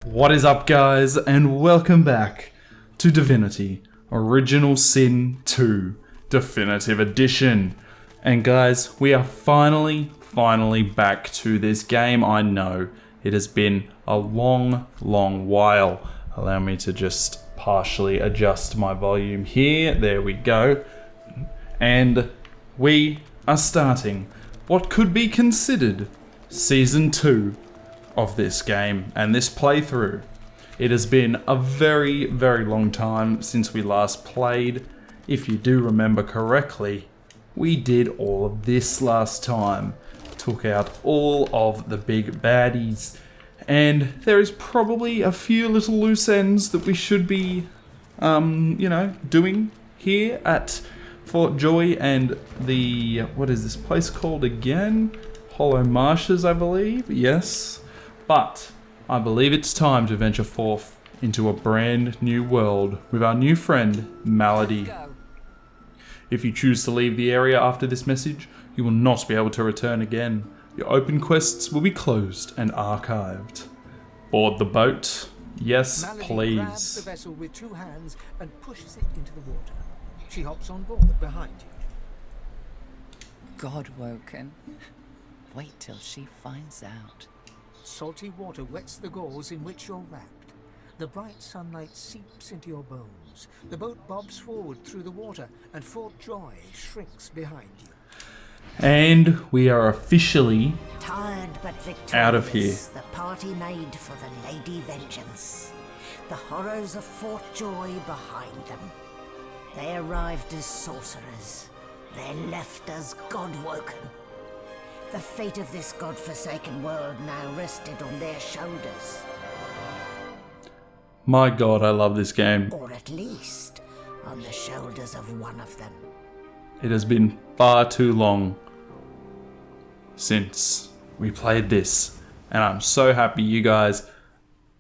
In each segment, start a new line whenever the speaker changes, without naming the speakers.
What is up, guys, and welcome back to Divinity Original Sin 2 Definitive Edition. And guys, we are finally back to this game. I know it has been a long while. Allow me to just partially adjust my volume here. There we go. And we are starting what could be considered Season 2 of this game and this playthrough. It has been a very long time since we last played. If you do remember correctly, we did all of this last time. Took out all of the big baddies, and there is probably a few little loose ends that we should be doing here at Fort Joy and the, what is this place called again? Hollow Marshes, I believe. Yes. But I believe it's time to venture forth into a brand new world with our new friend, Malady. If you choose to leave the area after this message, you will not be able to return again. Your open quests will be closed and archived. Board the boat? Yes,
Malady
please.
grabs the vessel with two hands and pushes it into the water. She hops on board behind you.
God woken. Wait till she finds out.
Salty water wets the gauze in which you're wrapped. The bright sunlight seeps into your bones. The boat bobs forward through the water, and Fort Joy shrinks behind you.
And we are officially
Tired but victorious,
out of here.
The party made for the Lady Vengeance. The horrors of Fort Joy behind them. They arrived as sorcerers. They left as God-woken. The fate of this godforsaken world now rested on their shoulders.
My god, I love this game.
Or at least, on the shoulders of one of them.
It has been far too long since we played this, and I'm so happy you guys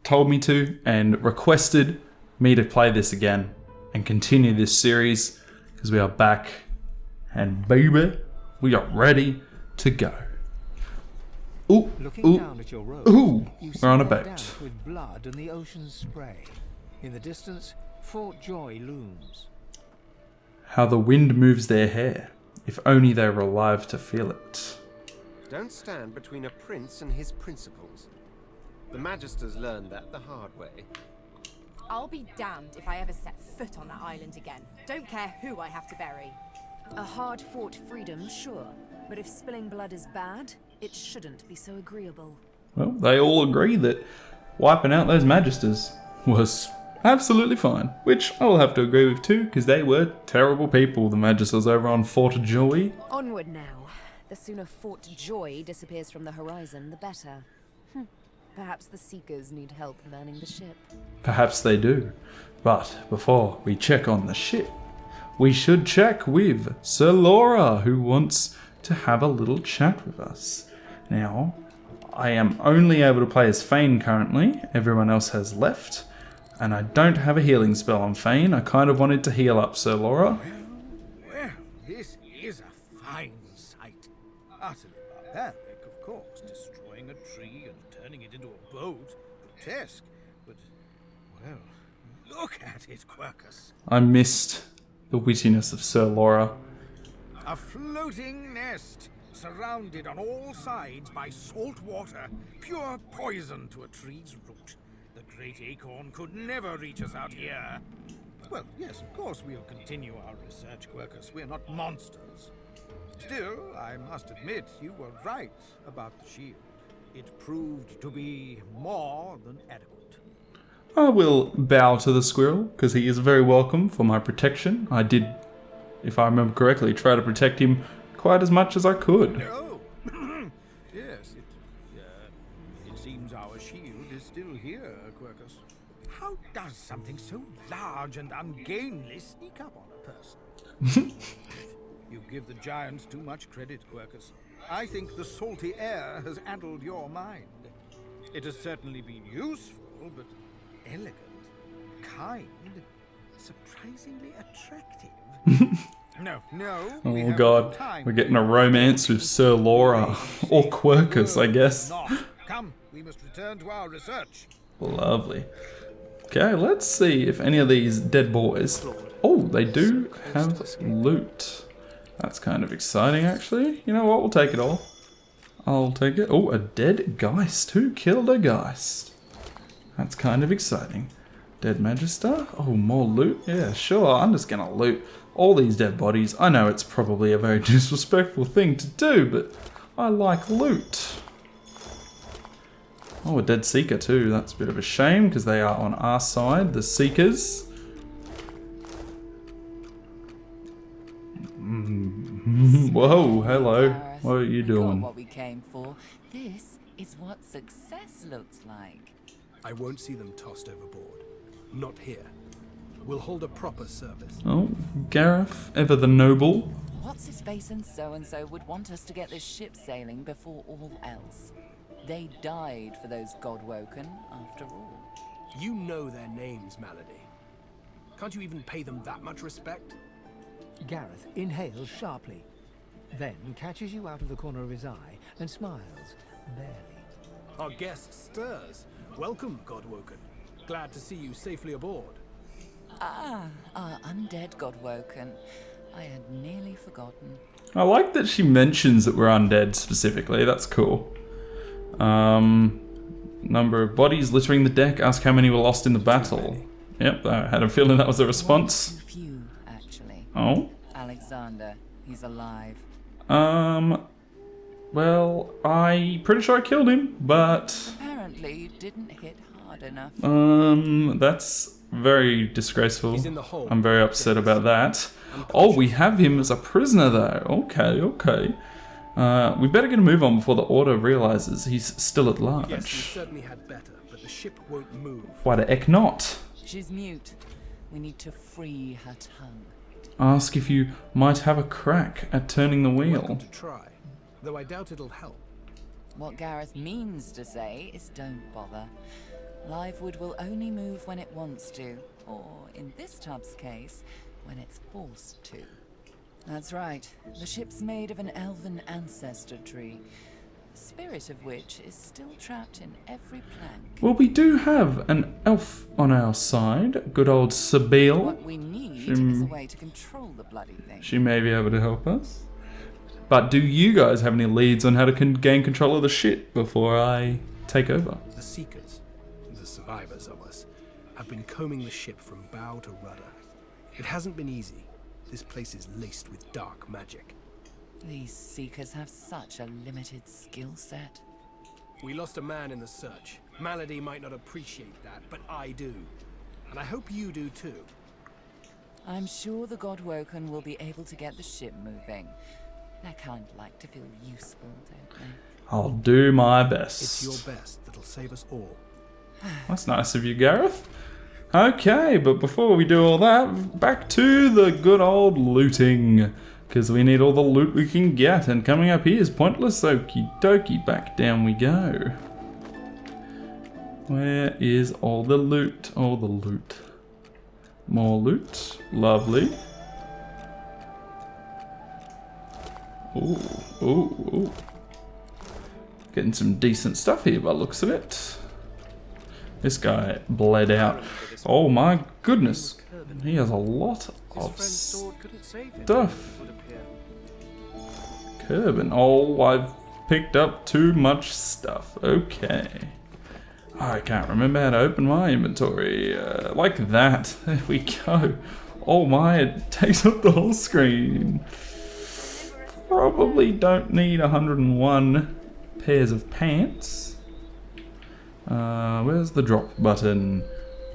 told me to and requested me to play this again and continue this series, because we are back and baby, we are ready to go.
Looking down at your road, you see
we're on a
her
boat.
damp with blood and the ocean's spray. In the distance, Fort Joy looms.
How the wind moves their hair. If only they were alive to feel it.
Don't stand between a prince and his principles. The Magisters learned that the hard way.
I'll be damned if I ever set foot on that island again. Don't care who I have to bury.
A hard-fought freedom, sure. But if spilling blood is bad, it shouldn't be so agreeable.
Well, they all agree that wiping out those Magisters was absolutely fine. Which I will have to agree with too, because they were terrible people, the Magisters over on Fort Joy.
Onward now. The sooner Fort Joy disappears from the horizon, the better. Perhaps the Seekers need help manning the ship.
Perhaps they do. But before we check on the ship, we should check with Sir Laura, who wants to have a little chat with us. Now, I am only able to play as Fane currently. Everyone else has left. And I don't have a healing spell on Fane. I kind of wanted to heal up Sir Laura.
Well, this is a fine sight. Utterly barbaric, of course, destroying a tree and turning it into a boat. Grotesque, but, well, look at it, Quercus.
I missed the wittiness of Sir Laura.
A floating nest, surrounded on all sides by salt water, pure poison to a tree's root. The great acorn could never reach us out here. Well, yes, of course we'll continue our research, Quercus. We're not monsters. Still, I must admit you were right about the shield. It proved to be more than adequate.
I will bow to the squirrel, because he is very welcome for my protection. I did, if I remember correctly, try to protect him quite as much as I could.
Oh, yes, it seems our shield is still here, Quercus. How does something so large and ungainly sneak up on a person? You give the giants too much credit, Quercus. I think the salty air has addled your mind. It has certainly been useful, but elegant, kind, surprisingly attractive. No.
Oh god, we're getting a romance with Sir Laura. Or Quercus, I guess.
Come, we must return to our research.
Lovely. Okay, let's see if any of these dead boys... Oh, they do have loot. That's kind of exciting, actually. You know what? We'll take it all. I'll take it. Oh, a dead Geist. Who killed a Geist? That's kind of exciting. Dead Magister? Oh, more loot? Yeah, sure. I'm just gonna loot all these dead bodies. I know it's probably a very disrespectful thing to do, but I like loot. Oh, a dead Seeker too. That's a bit of a shame because they are on our side, the Seekers. Whoa, hello. What are you doing?
What we came for. This is what success looks like.
I won't see them tossed overboard. Not here. We'll hold a proper service.
Oh, Gareth, ever the noble.
What's his face and so would want us to get this ship sailing before all else. They died for those Godwoken, after all.
You know their names, Malady. Can't you even pay them that much respect?
Gareth inhales sharply, then catches you out of the corner of his eye and smiles, barely.
Our guest stirs. Welcome, Godwoken. Glad to see you safely aboard.
Ah, our undead Godwoken. I had nearly forgotten.
I like that she mentions that we're undead specifically. That's cool. Number of bodies littering the deck. Ask how many were lost in the battle. Yep, I had a feeling that was a response.
Too few, actually.
Oh?
Alexander, he's alive.
Well, I'm pretty sure I killed him, but...
Apparently you didn't hit hard enough.
That's very disgraceful.
He's in the hold.
I'm very upset about that. Oh, we have him as a prisoner though. Okay, okay. We better get a move on before the Order realizes he's still at large.
Yes, we certainly had better, but the ship won't move.
Why the heck not?
She's mute. We need to free her tongue.
Ask if you might have a crack at turning the wheel.
Welcome to try, though I doubt it'll help.
What Gareth means to say is don't bother. Livewood will only move when it wants to, or in this tub's case, when it's forced to. That's right. The ship's made of an elven ancestor tree, the spirit of which is still trapped in every plank.
Well, we do have an elf on our side. Good old Sabine.
What we need is a way to control the bloody thing.
She may be able to help us. But do you guys have any leads on how to gain control of the ship before I take over?
The Seekers, the survivors of us, have been combing the ship from bow to rudder. It hasn't been easy. This place is laced with dark magic.
These Seekers have such a limited skill set.
We lost a man in the search. Malady might not appreciate that, but I do. And I hope you do too.
I'm sure the Godwoken will be able to get the ship moving. They kind of like to feel useful, don't they?
I'll do my best.
It's your best that'll save us all.
That's nice of you, Gareth. Okay, but before we do all that, back to the good old looting. Because we need all the loot we can get. And coming up here is pointless. Okie dokie, back down we go. Where is all the loot? All the loot. More loot. Lovely. Ooh, ooh, ooh. Getting some decent stuff here by the looks of it. This guy bled out. Oh my goodness. He has a lot of stuff. Kerbin. Oh, I've picked up too much stuff. Okay. I can't remember how to open my inventory. Like that. There we go. Oh my, it takes up the whole screen. Probably don't need 101 pairs of pants. Where's the drop button?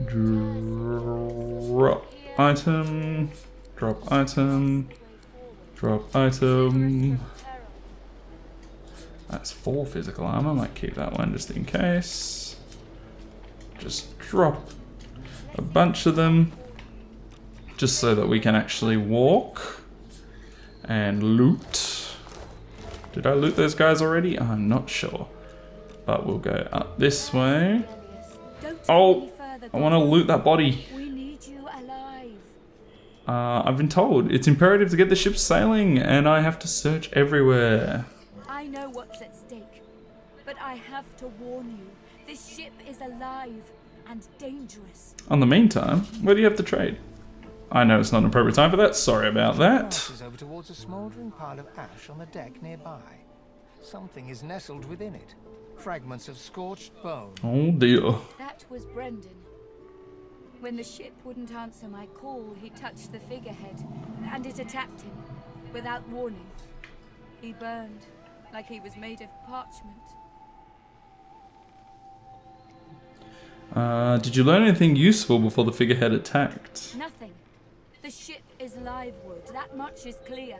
Drop item. Drop item. Drop item. That's 4 physical armor. Might keep that one just in case. Just drop a bunch of them. Just so that we can actually walk. And loot. Did I loot those guys already? I'm not sure. But we'll go up this way. Oh, I want to loot that body.
We need you alive.
I've been told it's imperative to get the ship sailing, and I have to search everywhere.
I know what's at stake, but I have to warn you. This ship is alive and dangerous.
On the meantime, where do you have to trade? I know it's not an appropriate time for that. Sorry about that.
Passes over towards a smouldering pile of ash on the deck nearby. Something is nestled within it. Fragments of scorched bone.
Oh dear.
That was Brendan. When the ship wouldn't answer my call, he touched the figurehead, and it attacked him, without warning. He burned, like he was made of parchment.
Did you learn anything useful before the figurehead attacked?
Nothing. The ship is live wood, that much is clear.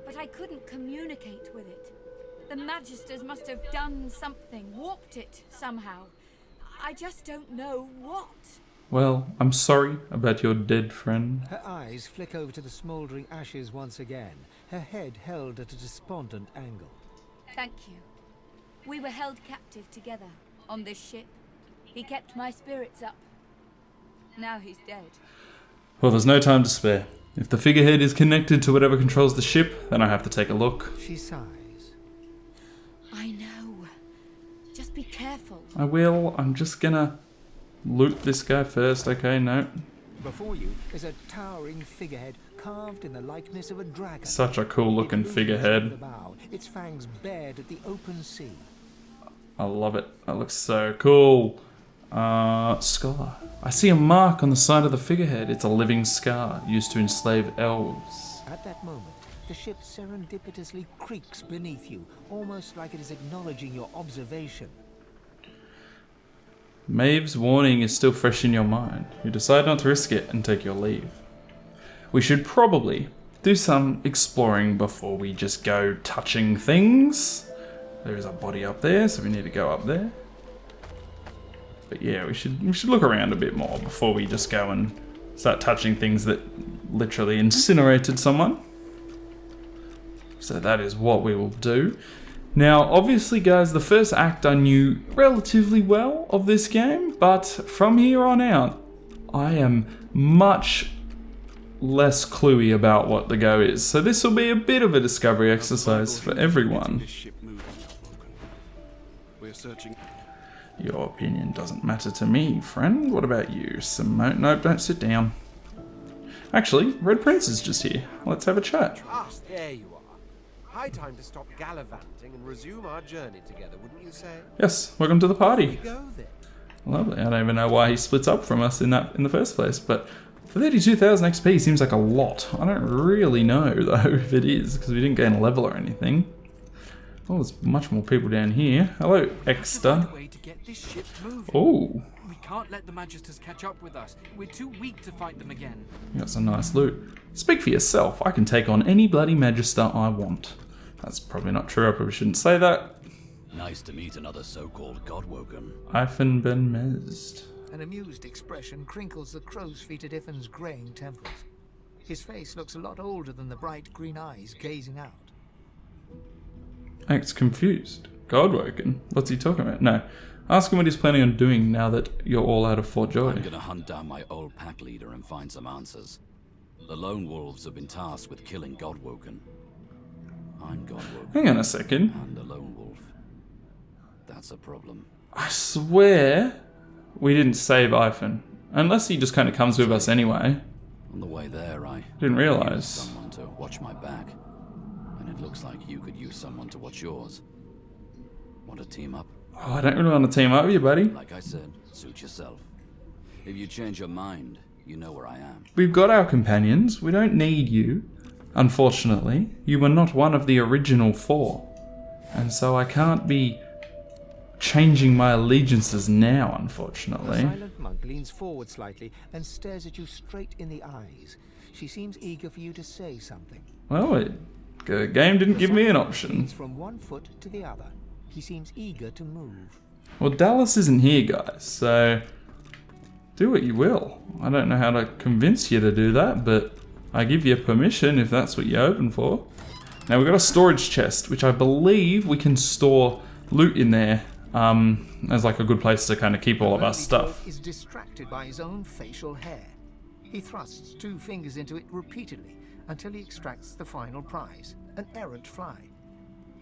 But I couldn't communicate with it. The Magisters must have done something, warped it somehow. I just don't know what.
Well, I'm sorry about your dead friend.
Her eyes flick over to the smouldering ashes once again, her head held at a despondent angle.
Thank you. We were held captive together on this ship. He kept my spirits up. Now he's dead.
Well, there's no time to spare. If the figurehead is connected to whatever controls the ship, then I have to take a look.
She sighs.
I know. Just be careful.
I will. I'm just gonna loot this guy first. Okay, no.
Before you is a towering figurehead carved in the likeness of a dragon.
Such a cool looking figurehead.
The bow, its fangs bared at the open sea.
I love it. That looks so cool. Scar. I see a mark on the side of the figurehead. It's a living scar used to enslave elves.
At that moment, the ship serendipitously creaks beneath you, almost like it is acknowledging your observation.
Maeve's warning is still fresh in your mind. You decide not to risk it and take your leave. We should probably do some exploring before we just go touching things. There is a body up there, so we need to go up there. But yeah, we should look around a bit more before we just go and start touching things that literally incinerated someone. So that is what we will do. Now, obviously, guys, the first act I knew relatively well of this game, but from here on out, I am much less cluey about what the go is. So this will be a bit of a discovery exercise for everyone.
We're searching.
Your opinion doesn't matter to me, friend. What about you, Simone? Nope, don't sit down. Actually, Red Prince is just here. Let's have a chat.
Ah, there you are. High time to stop gallivanting and resume our journey together, wouldn't you say?
Yes, welcome to the party.
We go then.
Lovely. I don't even know why he splits up from us in the first place, but for 32,000 XP seems like a lot. I don't really know though if it is, because we didn't gain a level or anything. Oh, there's much more people down here. Hello, Exeter. Oh,
We can't let the Magisters catch up with us. We're too weak to fight them again.
you got some nice loot. Speak for yourself. I can take on any bloody Magister I want. That's probably not true. I probably shouldn't say that.
Nice to meet another so-called Godwoken.
Ifen Ben Mezd.
An amused expression crinkles the crow's feet at Iffin's greying temples. His face looks a lot older than the bright green eyes gazing out.
Acts confused. Godwoken? What's he talking about? No. Ask him what he's planning on doing now that you're all out of Fort Joy.
I'm gonna hunt down my old pack leader and find some answers. The Lone Wolves have been tasked with killing Godwoken. I'm Godwoken.
Hang on a second.
And a Lone Wolf. That's a problem.
I swear we didn't save Ifen. Unless he just kind of comes with us anyway.
On the way there, I
didn't realise.
used someone to watch my back. And it looks like you could use someone to watch yours. Want to team up?
Oh, I don't really want to team up with you, buddy.
Like I said, suit yourself. If you change your mind, you know where I am.
We've got our companions. We don't need you. Unfortunately, you were not one of the original 4. And so I can't be changing my allegiances now, unfortunately.
The silent monk leans forward slightly and stares at you straight in the eyes. She seems eager for you to say something.
Well, the game didn't give me an option.
From one foot to the other. He seems eager to move.
Well, Dallas isn't here, guys, so do what you will. I don't know how to convince you to do that, but I give you permission if that's what you're open for. Now, we've got a storage chest, which I believe we can store loot in there as like a good place to kind of keep all of our stuff.
He is distracted by his own facial hair. He thrusts 2 fingers into it repeatedly until he extracts the final prize, an errant fly.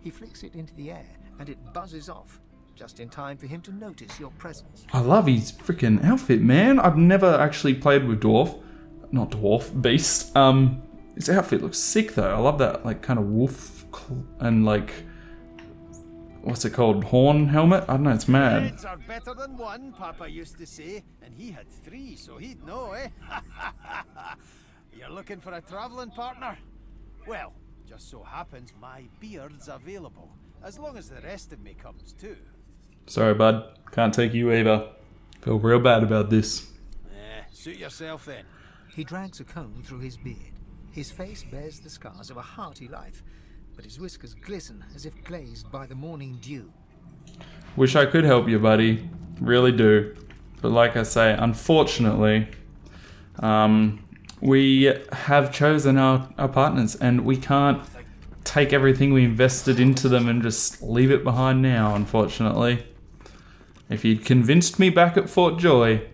He flicks it into the air and it buzzes off, just in time for him to notice your presence.
I love his freaking outfit, man. I've never actually played with Beast. His outfit looks sick though. I love that like kind of wolf and like, what's it called? Horn helmet? I don't know, it's mad.
Heads are better than one, Papa used to say, and he had 3, so he'd know, eh? You're looking for a traveling partner? Well, just so happens my beard's available, as long as the rest of me comes too.
Sorry, bud. Can't take you either. Feel real bad about this.
Suit yourself then.
He drags a comb through his beard. His face bears the scars of a hearty life, but his whiskers glisten as if glazed by the morning dew.
Wish I could help you, buddy. Really do. But like I say, unfortunately, we have chosen our partners, and we can't take everything we invested into them and just leave it behind now, unfortunately. If you'd convinced me back at Fort Joy,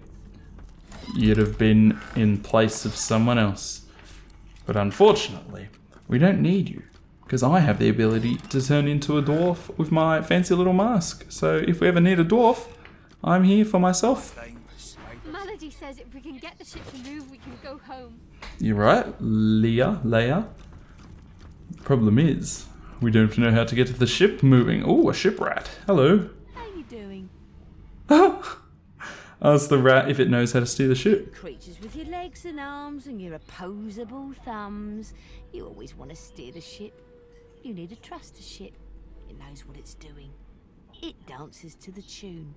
you'd have been in place of someone else. But unfortunately, we don't need you, because I have the ability to turn into a dwarf with my fancy little mask. So if we ever need a dwarf, I'm here for myself.
Malady says if we can get the ship to move, we can go home.
You're right, Leia. Problem is, we don't know how to get the ship moving. Oh, a ship rat. Hello.
How you doing?
Ask the rat if it knows how to steer the ship.
Creatures with your legs and arms and your opposable thumbs. You always want to steer the ship. You need to trust the ship. It knows what it's doing. It dances to the tune.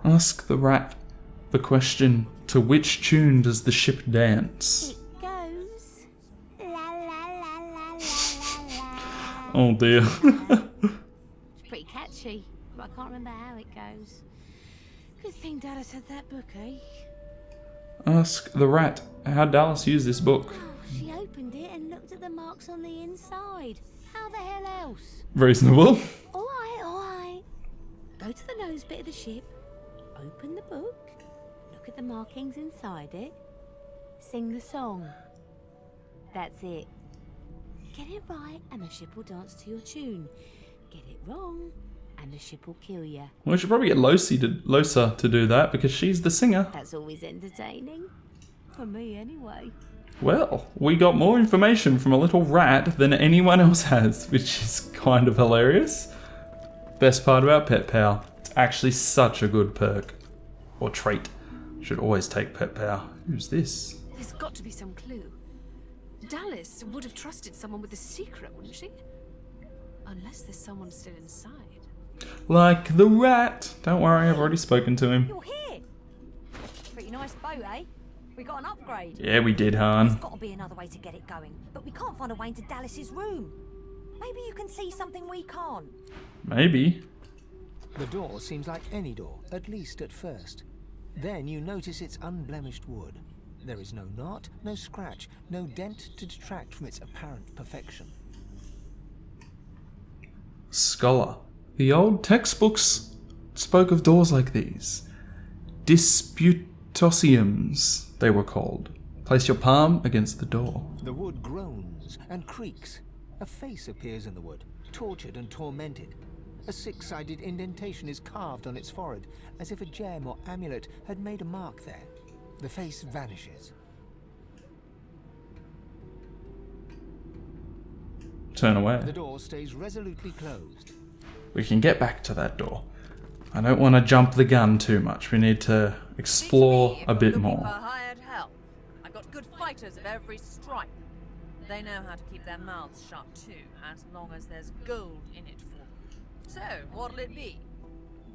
Ask the rat the question, to which tune does the ship dance?
It goes la la la la la la.
Oh dear.
It's pretty catchy, but I can't remember how it goes. Good thing Dallas had that book, eh?
Ask the rat how Dallas used this book.
Oh, she opened it and looked at the marks on the inside. How the hell else?
Reasonable.
Alright. Go to the nose bit of the ship, open the book, look at the markings inside it, sing the song. That's it. Get it right and the ship will dance to your tune. Get it wrong and the ship will kill you.
Well, we should probably get Losa to do that, because she's the singer.
That's always entertaining. For me, anyway.
Well, we got more information from a little rat than anyone else has, which is kind of hilarious. Best part about Pet Pal, it's actually such a good perk. Or trait. Should always take Pet Pal. Who's this?
There's got to be some clue. Dallas would have trusted someone with a secret, wouldn't she? Unless there's someone still inside.
Like the rat. Don't worry, I've already spoken to him.
You're here. Pretty nice boat, eh? We got an upgrade.
Yeah, we did, Han.
There's got to be another way to get it going, but we can't find a way into Dallas's room. Maybe you can see something we can't.
Maybe.
The door seems like any door, at least at first. Then you notice it's unblemished wood. There is no knot, no scratch, no dent to detract from its apparent perfection.
Scholar. The old textbooks spoke of doors like these. Disputosiums, they were called. Place your palm against the door.
The wood groans and creaks. A face appears in the wood, tortured and tormented. A six-sided indentation is carved on its forehead, as if a gem or amulet had made a mark there. The face vanishes.
Turn away.
The door stays resolutely closed.
We can get back to that door. I don't want to jump the gun too much. We need to explore a bit more.
Hired help. I've got good fighters of every stripe. They know how to keep their mouths shut too, as long as there's gold in it for them. So, what'll it be?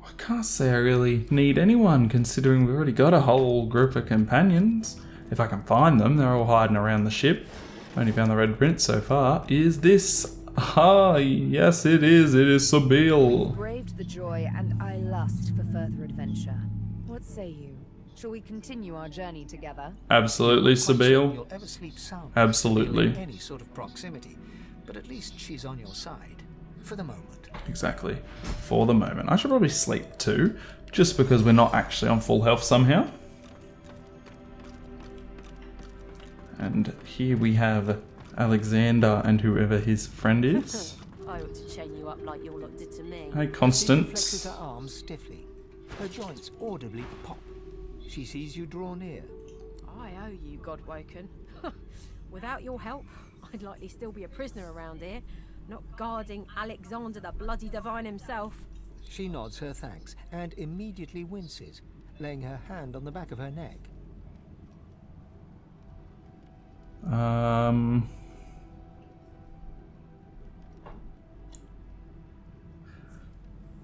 I can't say I really need anyone, considering we've already got a whole group of companions. If I can find them, they're all hiding around the ship. Only found the red prince so far. Is this... Ah, yes it is. It is Sabille.
We've braved the joy, and I lust for further adventure. What say you? Shall we continue our journey together?
Absolutely, Sabille.
You'll ever sleep sound.
Absolutely.
In any sort of proximity, but at least she's on your side for the moment.
Exactly. For the moment. I should probably sleep too, just because we're not actually on full health somehow. And here we have Alexander and whoever his friend is.
I ought to chain you up like your lot did to me.
Hey,
She
Constance.
flexes her arms stiffly. Her joints audibly pop. She sees you draw near.
I owe you, Godwoken. Without your help, I'd likely still be a prisoner around here, not guarding Alexander the bloody divine himself.
She nods her thanks and immediately winces, laying her hand on the back of her neck.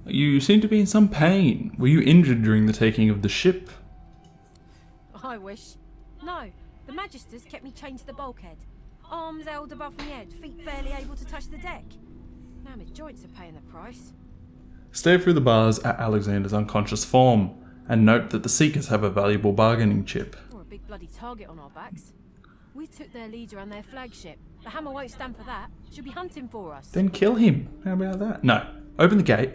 You seem to be in some pain. Were you injured during the taking of the ship?
I wish. No, the Magisters kept me chained to the bulkhead. Arms held above my head, feet barely able to touch the deck. Now my joints are paying the price.
Stare through the bars at Alexander's unconscious form, and note that the Seekers have a valuable bargaining chip.
We're a big bloody target on our backs. We took their leader and their flagship. The Hammer won't stand for that. She'll be hunting for us.
Then kill him. How about that? No. Open the gate.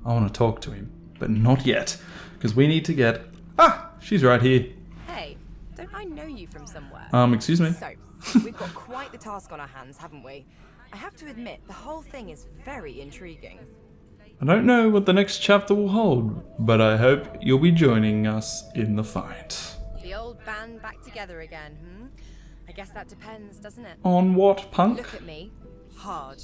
I want to talk to him. But not yet. Because we need to get... Ah! She's right here.
Hey, don't I know you from somewhere?
Excuse me?
So, we've got quite the task on our hands, haven't we? I have to admit, the whole thing is very intriguing.
I don't know what the next chapter will hold, but I hope you'll be joining us in the fight.
The old band back together again, hmm? I guess that depends, doesn't it?
On what, punk?
Look at me. Hard.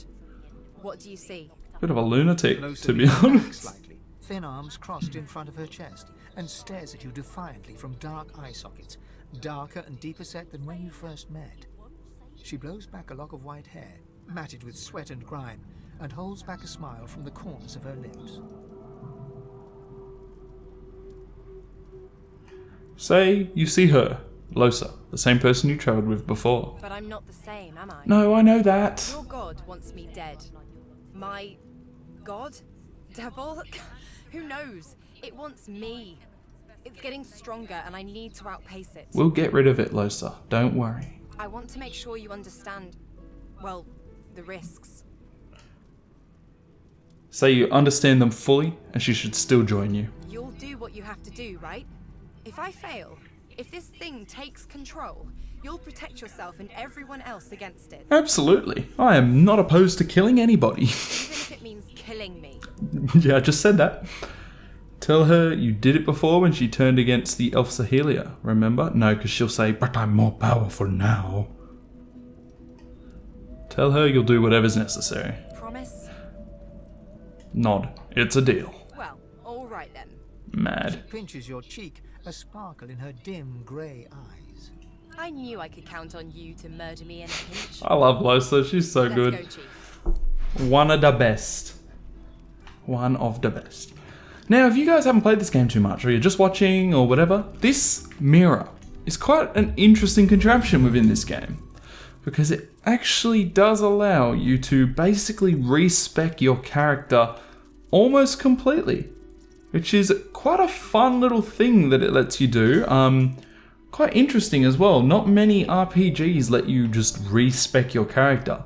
What do you see?
Bit of a lunatic,
Closer
to be
leans back
honest.
slightly, thin arms crossed in front of her chest, and stares at you defiantly from dark eye sockets, darker and deeper set than when you first met. She blows back a lock of white hair, matted with sweat and grime, and holds back a smile from the corners of her lips.
Say you see her, Losa, the same person you travelled with before.
But I'm not the same, am I?
No, I know that.
Your god wants me dead. My god? Devil? Who knows? It wants me. It's getting stronger and I need to outpace it.
We'll get rid of it, Losa. Don't worry.
I want to make sure you understand, well, the risks.
Say you understand them fully, and she should still join you.
You'll do what you have to do, right? If I fail, if this thing takes control, you'll protect yourself and everyone else against it.
Absolutely. I am not opposed to killing anybody.
Even if it means killing me.
Yeah, I just said that. Tell her you did it before when she turned against the Elf Sahelia, remember? No, because she'll say, but I'm more powerful now. Tell her you'll do whatever's necessary.
Promise?
Nod. It's a deal.
Well, alright then.
Mad.
She pinches your cheek, a sparkle in her dim grey eyes.
I knew I could count on you to murder me in a pinch.
I love Losa, she's so good.
Let's go, Chief.
One of the best. One of the best. Now, if you guys haven't played this game too much, or you're just watching, or whatever, this mirror is quite an interesting contraption within this game. Because it actually does allow you to basically respec your character almost completely. Which is quite a fun little thing that it lets you do. Quite interesting as well. Not many RPGs let you just respec your character.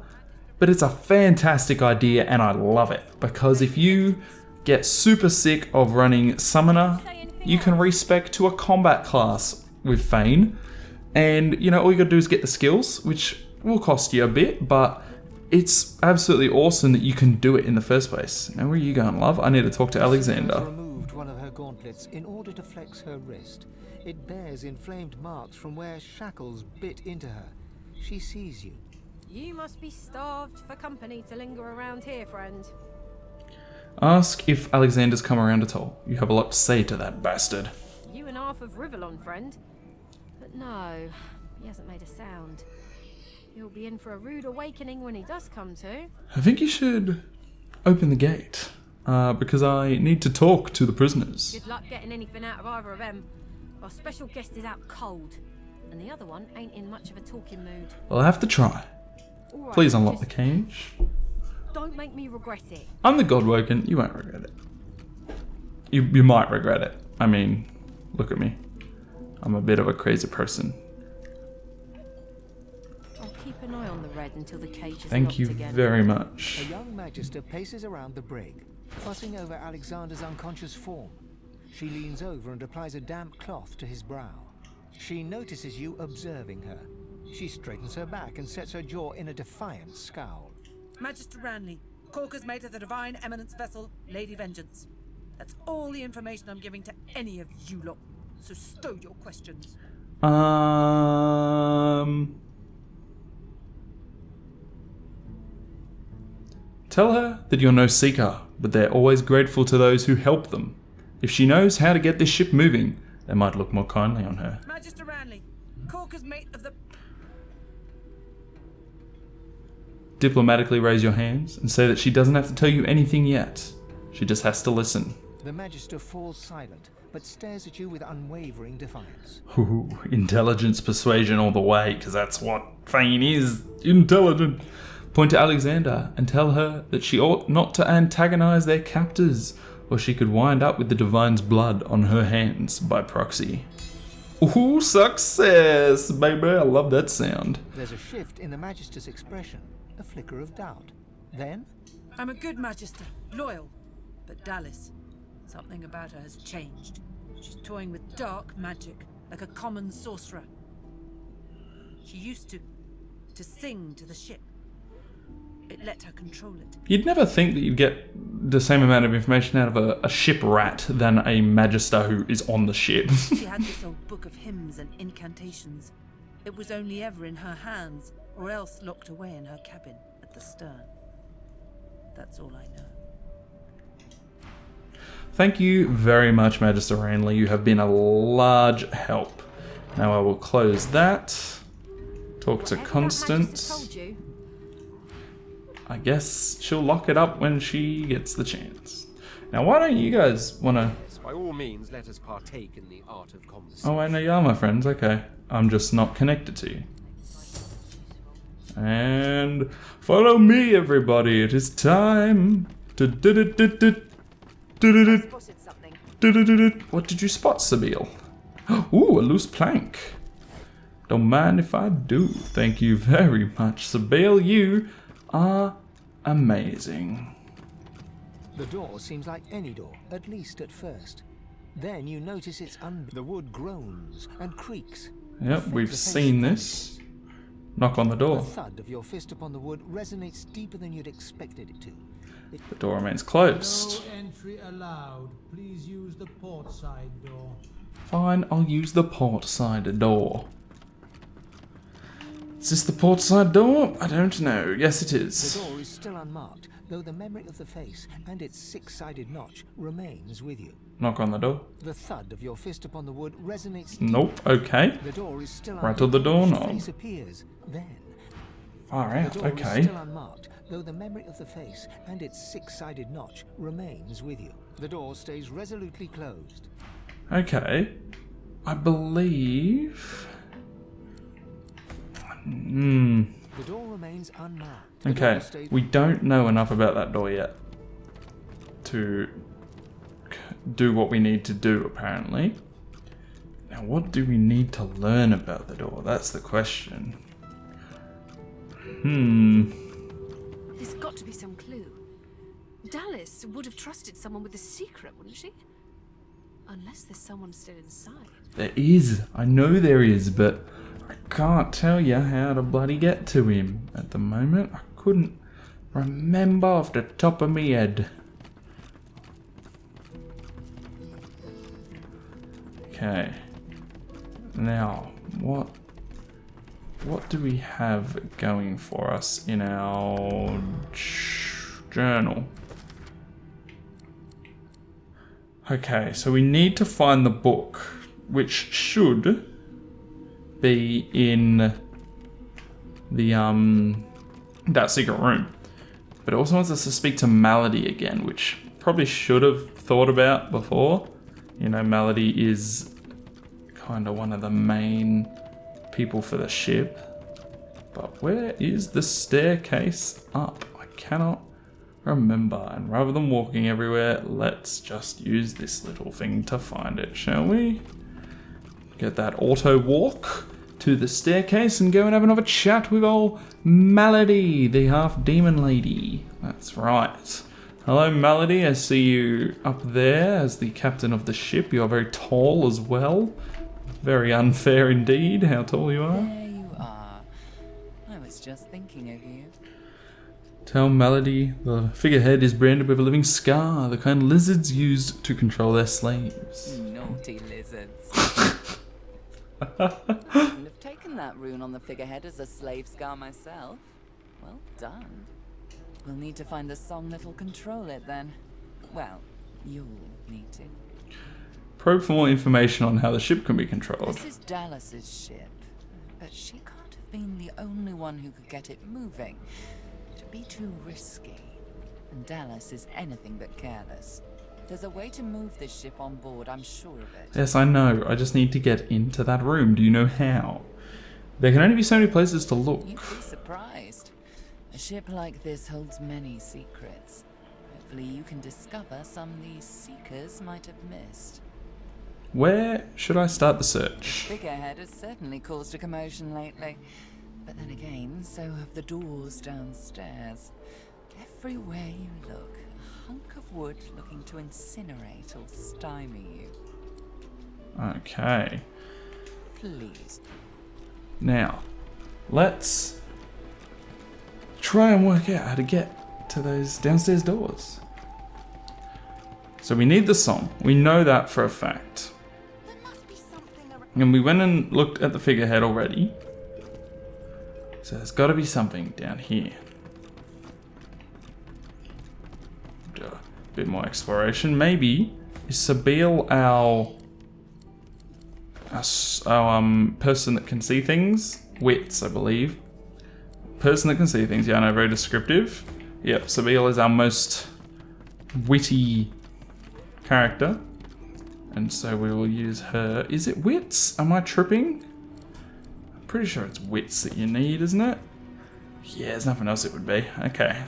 But it's a fantastic idea and I love it. Because if you get super sick of running Summoner, you can respec to a combat class with Fane. And, you know, all you gotta do is get the skills, which will cost you a bit, but it's absolutely awesome that you can do it in the first place. Now, where are you going, love? I need to talk to Alexander.
Removed one of her gauntlets in order to flex her wrist. It bears inflamed marks from where shackles bit into her. She sees you.
You must be starved for company to linger around here, friend.
Ask if Alexander's come around at all. You have a lot to say to that bastard.
You and half of Rivellon, friend. But no, he hasn't made a sound. He'll be in for a rude awakening when he does come to.
I think you should open the gate, because I need to talk to the prisoners.
Good luck getting anything out of either of them. Our special guest is out cold, and the other one ain't in much of a talking mood.
I'll have to try.
All right,
Please unlock the cage.
Don't make me regret it.
I'm the Godwoken. You won't regret it. You might regret it. I mean, look at me. I'm a bit of a crazy person.
I'll keep an eye on the red until the cage is
Thank
locked
you
again.
very much.
A young magister paces around the brig, fussing over Alexander's unconscious form. She leans over and applies a damp cloth to his brow. She notices you observing her. She straightens her back and sets her jaw in a defiant scowl.
Magister Ranley, Corker's mate of the Divine Eminence vessel, Lady Vengeance. That's all the information I'm giving to any of you lot. So stow your questions.
Tell her that you're no seeker, but they're always grateful to those who help them. If she knows how to get this ship moving, they might look more kindly on her.
Magister Ranley, Corker's mate of the...
Diplomatically raise your hands and say that she doesn't have to tell you anything yet. She just has to listen.
The Magister falls silent, but stares at you with unwavering defiance.
Ooh, intelligence persuasion all the way, because that's what Thane is. Intelligent. Point to Alexander and tell her that she ought not to antagonize their captors, or she could wind up with the Divine's blood on her hands by proxy. Ooh, success, baby. I love that sound.
There's a shift in the Magister's expression, a flicker of doubt. Then?
I'm a good Magister, loyal. But Dallas, something about her has changed. She's toying with dark magic, like a common sorcerer. She used to sing to the ship. It let her control it.
You'd never think that you'd get the same amount of information out of a ship rat than a Magister who is on the ship.
She had this old book of hymns and incantations. It was only ever in her hands, or else locked away in her cabin at the stern. That's all I know.
Thank you very much, Magister Ranley. You have been a large help. Now I will close that. Talk to Constance. I guess she'll lock it up when she gets the chance. Now, why don't you guys want to...
By all means, let us partake in the art of conversation.
Oh, I know you are my friends. Okay. I'm just not connected to you. And follow me, everybody. It is time to... What did you spot, Sabine? Ooh, a loose plank. Don't mind if I do. Thank you very much, Sabine. You are amazing.
The door seems like any door, at least at first. Then you notice the wood groans and creaks.
Yep, we've seen this. Knock on the door.
The thud of your fist upon the wood resonates deeper than you'd expected it to.
The door remains closed.
No entry allowed. Please use the port side door.
Fine, I'll use the port side door. Is this the port side door? I don't know. Yes, it is.
The door is still unmarked, though the memory of the face and its six-sided notch remains with you.
Knock on the door.
The thud of your fist upon the wood resonates.
Nope. Okay.
The door is still
rattle the doorknob.
Face appears. Then.
Far out.
The door
Okay.
is still unmarked, though the memory of the face and its six-sided notch remains with you. The door stays resolutely closed.
Okay. I believe...
The door remains unmarked.
Okay, we don't know enough about that door yet to do what we need to do, apparently. Now, what do we need to learn about the door? That's the question.
There's got to be some clue. Dallas would have trusted someone with a secret, wouldn't she? Unless there's someone still inside.
There is. I know there is, but I can't tell you how to bloody get to him at the moment. I couldn't remember off the top of my head. Okay. Now, what do we have going for us in our journal? Okay, so we need to find the book, which should be in the that secret room. But it also wants us to speak to Malady again, which probably should have thought about before. You know, Malady is kind of one of the main people for the ship. But where is the staircase up? I cannot remember. And rather than walking everywhere, let's just use this little thing to find it, shall we? Get that auto walk to the staircase and go and have another chat with old Malady, the half-demon lady. That's right. Hello, Malady. I see you up there as the captain of the ship. You are very tall as well. Very unfair indeed, how tall you are.
There you are. I was just thinking of you.
Tell Malady the figurehead is branded with a living scar, the kind lizards used to control their slaves.
Naughty lizards. Wouldn't have taken that rune on the figurehead as a slave scar myself. Well done. We'll need to find the song that'll control it then. Well, you'll need to.
Probe for more information on how the ship can be controlled.
This is Dallas's ship, but she can't have been the only one who could get it moving. It'd be too risky, and Dallas is anything but careless. There's a way to move this ship on board, I'm sure of it.
Yes, I know. I just need to get into that room. Do you know how? There can only be so many places to look.
You'd be surprised. A ship like this holds many secrets. Hopefully you can discover some these seekers might have missed.
Where should I start the search?
Figurehead has certainly caused a commotion lately. But then again, so have the doors downstairs. Everywhere you look, a hunk of wood looking to incinerate or stymie you.
Okay.
Please.
Now, let's try and work out how to get to those downstairs doors. So we need the song. We know that for a fact. And we went and looked at the figurehead already. So there's got to be something down here. Do a bit more exploration. Maybe is Sabeel our person that can see things? Wits, I believe. Person that can see things. Yeah, I know, very descriptive. Yep, Sabeel is our most witty character. And so we will use her. Is it wits? Am I tripping? I'm pretty sure it's wits that you need, isn't it? Yeah, there's nothing else it would be. Okay.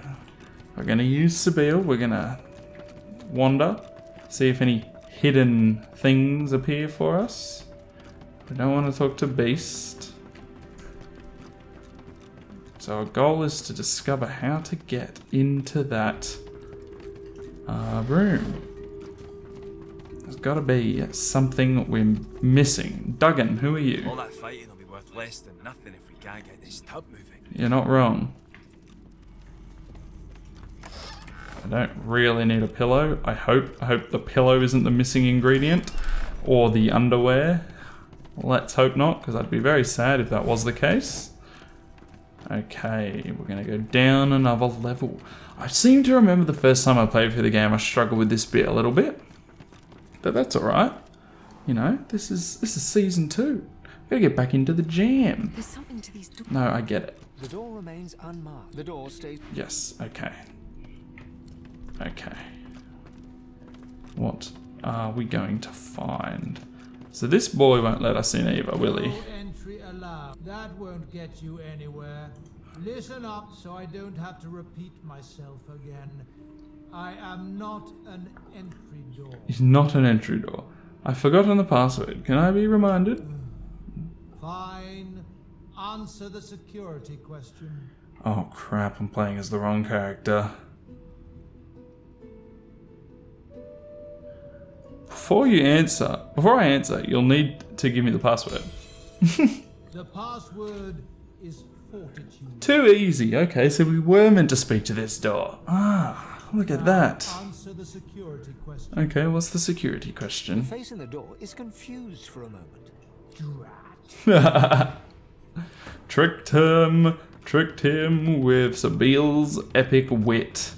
We're going to use Sabeel. We're going to wander. See if any hidden things appear for us. We don't want to talk to Beast. So our goal is to discover how to get into that room. There's got to be something we're missing. Duggan, who are you?
All that fighting will be worth less than nothing if we can't get this tub moving.
You're not wrong. I don't really need a pillow. I hope the pillow isn't the missing ingredient. Or the underwear. Let's hope not, because I'd be very sad if that was the case. Okay, we're going to go down another level. I seem to remember the first time I played through the game, I struggled with this bit a little bit. But that's alright. You know, this is season 2. Gotta get back into the jam.
There's something to these doors.
No, I get it.
The door remains unmarked. The door stays.
Yes, okay. Okay. What are we going to find? So this boy won't let us in either, will he?
No entry allowed. That won't get you anywhere. Listen up so I don't have to repeat myself again. I am not an entry door.
He's not an entry door. I've forgotten the password. Can I be reminded?
Fine. Answer the security question.
Oh crap, I'm playing as the wrong character. Before I answer, you'll need to give me the password.
The password is fortitude.
Too easy. Okay, so we were meant to speak to this door. Ah. Look at that.
Answer the security question.
Okay, what's the security question?
The face in the door is confused for a moment.
Drat.
Tricked him with Sabeel's epic wit.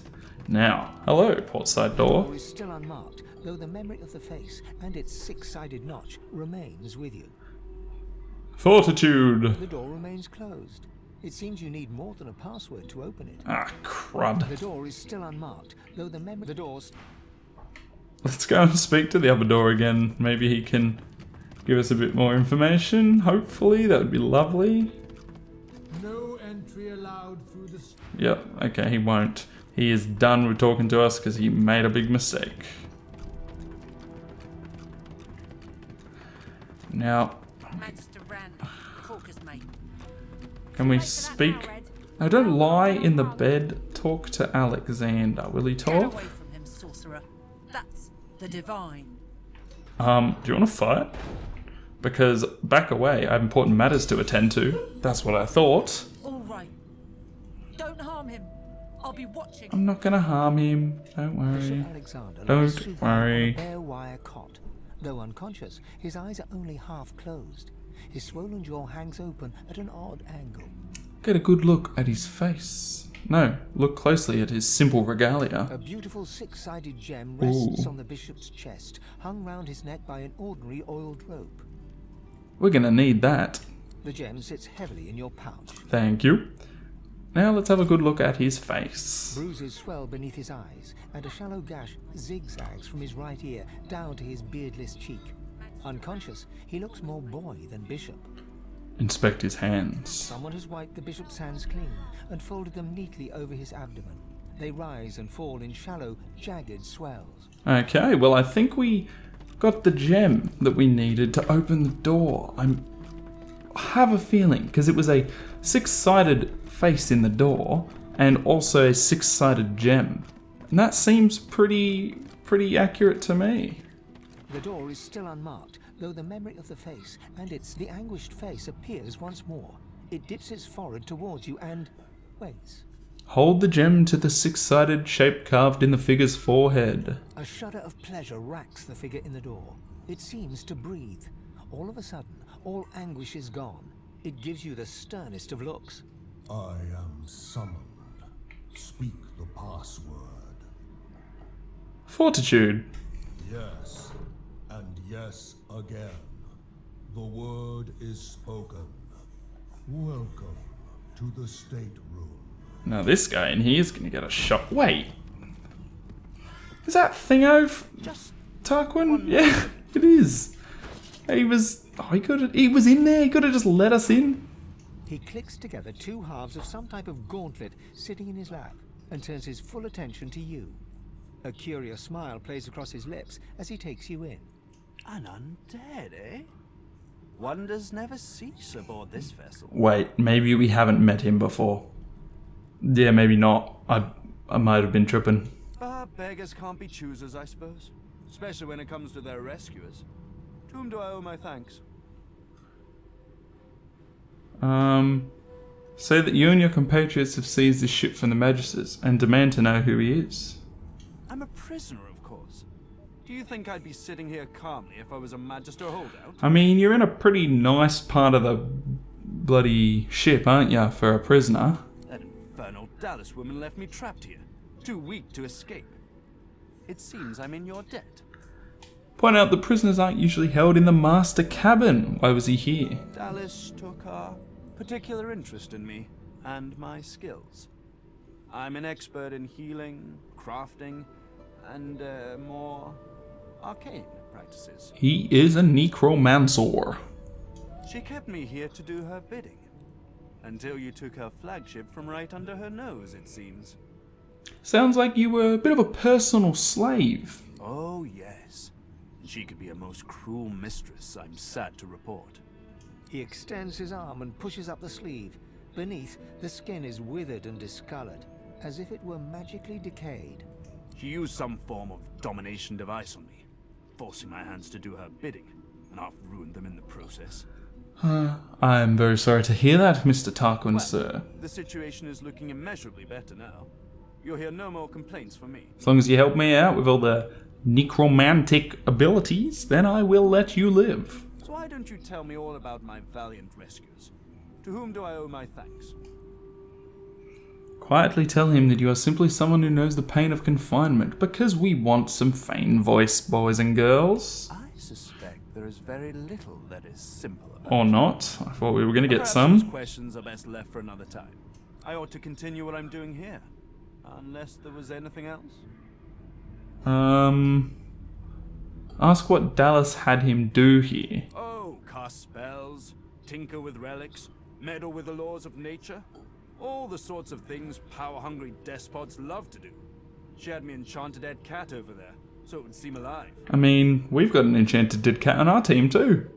Now, hello, portside door.
The door is still unmarked, though the memory of the face and its 6-sided notch remains with you.
Fortitude.
The door remains closed. It seems you need more than a password to open it.
Ah, crud.
The door is still unmarked, though the memory... The door's...
Let's go and speak to the other door again. Maybe he can give us a bit more information. Hopefully, that would be lovely.
No entry allowed through the...
Yep, okay, he won't. He is done with talking to us because he made a big mistake. Now...
Magister Ran, Caucus mate.
Can we speak? No, don't lie in the bed. Talk to Alexander. Will he
Get
talk?
away from him, sorcerer. That's the divine.
Do you want to fight? Because back away, I have important matters to attend to. That's what I thought.
All right. Don't harm him. I'll be watching.
I'm not gonna harm him. Don't worry.
Bishop Alexander lies
Don't
supine on a
worry.
bare wire cot. Though unconscious, his eyes are only half closed. His swollen jaw hangs open at an odd angle.
Get a good look at his face. No, look closely at his simple regalia.
A beautiful six-sided gem rests
Ooh.
on the bishop's chest, hung round his neck by an ordinary oiled rope.
We're gonna need that.
The gem sits heavily in your pouch.
Thank you. Now let's have a good look at his face.
Bruises swell beneath his eyes, and a shallow gash zigzags from his right ear down to his beardless cheek. Unconscious, he looks more boy than bishop.
Inspect his hands.
Someone has wiped the bishop's hands clean and folded them neatly over his abdomen. They rise and fall in shallow, jagged swells.
Okay, well I think we got the gem that we needed to open the door. I have a feeling, because it was a six-sided face in the door and also a six-sided gem. And that seems pretty accurate to me.
The door is still unmarked, though the memory of the face and the anguished face appears once more. It dips its forehead towards you and waits.
Hold the gem to the six-sided shape carved in the figure's forehead.
A shudder of pleasure racks the figure in the door. It seems to breathe. All of a sudden, all anguish is gone. It gives you the sternest of looks.
I am summoned. Speak the password.
Fortitude.
Yes, and yes again. The word is spoken. Welcome to the stateroom.
Now this guy in here is going to get a shot. Wait. Is that Thingo Tarquin? Yeah, it is. He was in there. He could have just let us in.
He clicks together two halves of some type of gauntlet sitting in his lap and turns his full attention to you. A curious smile plays across his lips as he takes you in.
An undead, eh? Wonders never cease aboard this vessel.
Wait, maybe we haven't met him before. Yeah, maybe not. I might have been tripping.
Beggars can't be choosers, I suppose. Especially when it comes to their rescuers. To whom do I owe my thanks?
Say that you and your compatriots have seized this ship from the Magisters and demand to know who he is.
I'm a prisoner, of course. Do you think I'd be sitting here calmly if I was a Magister holdout?
I mean, you're in a pretty nice part of the bloody ship, aren't you, for a prisoner?
That infernal Dallas woman left me trapped here, too weak to escape. It seems I'm in your debt.
Point out that prisoners aren't usually held in the master cabin. Why was he here?
Dallas took a particular interest in me and my skills. I'm an expert in healing, crafting, and more arcane practices.
He is a necromancer.
She kept me here to do her bidding. Until you took her flagship from right under her nose, it seems.
Sounds like you were a bit of a personal slave.
Oh, yes. She could be a most cruel mistress, I'm sad to report.
He extends his arm and pushes up the sleeve. Beneath, the skin is withered and discolored, as if it were magically decayed.
She used some form of domination device on me, forcing my hands to do her bidding, and I've ruined them in the process.
I am very sorry to hear that, Mr. Tarquin, sir.
The situation is looking immeasurably better now. You'll hear no more complaints from me.
As long as you help me out with all the necromantic abilities, then I will let you live.
So why don't you tell me all about my valiant rescuers? To whom do I owe my thanks?
Quietly tell him that you are simply someone who knows the pain of confinement, because we want some Fane voice, boys and girls.
I suspect there is very little that is simple about
Or not. I thought we were going to get
Perhaps
some.
those questions are best left for another time. I ought to continue what I'm doing here. Unless there was anything else?
Ask what Dallas had him do here.
Oh, cast spells, tinker with relics, meddle with the laws of nature. All the sorts of things power-hungry despots love to do. She had me enchanted dead cat over there, so it would seem alive.
I mean, we've got an enchanted dead cat on our team too.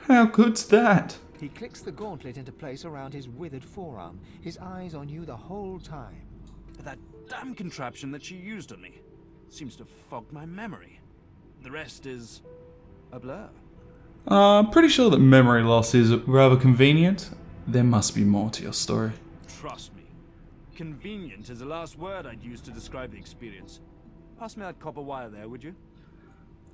How good's that?
He clicks the gauntlet into place around his withered forearm, his eyes on you the whole time.
That damn contraption that she used on me seems to have fogged my memory. The rest is a blur.
Pretty sure that memory loss is rather convenient. There must be more to your story.
Trust me, Convenient is the last word I'd use to describe the experience. Pass me that copper wire there, would you?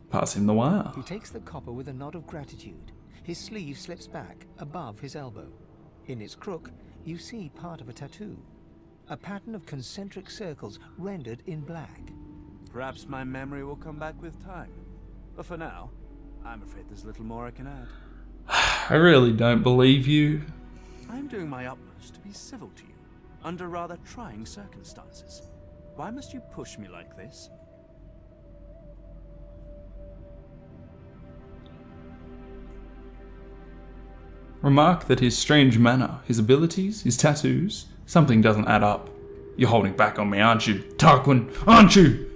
Pass him the wire.
He takes the copper with a nod of gratitude. His sleeve slips back above his elbow. In its crook, you see part of a tattoo. A pattern of concentric circles rendered in black.
Perhaps my memory will come back with time. But for now, I'm afraid there's little more I can add.
I really don't believe you.
I'm doing my utmost to be civil to you, under rather trying circumstances. Why must you push me like this?
Remark that his strange manner, his abilities, his tattoos, something doesn't add up. You're holding back on me, aren't you? Tarkin, aren't you?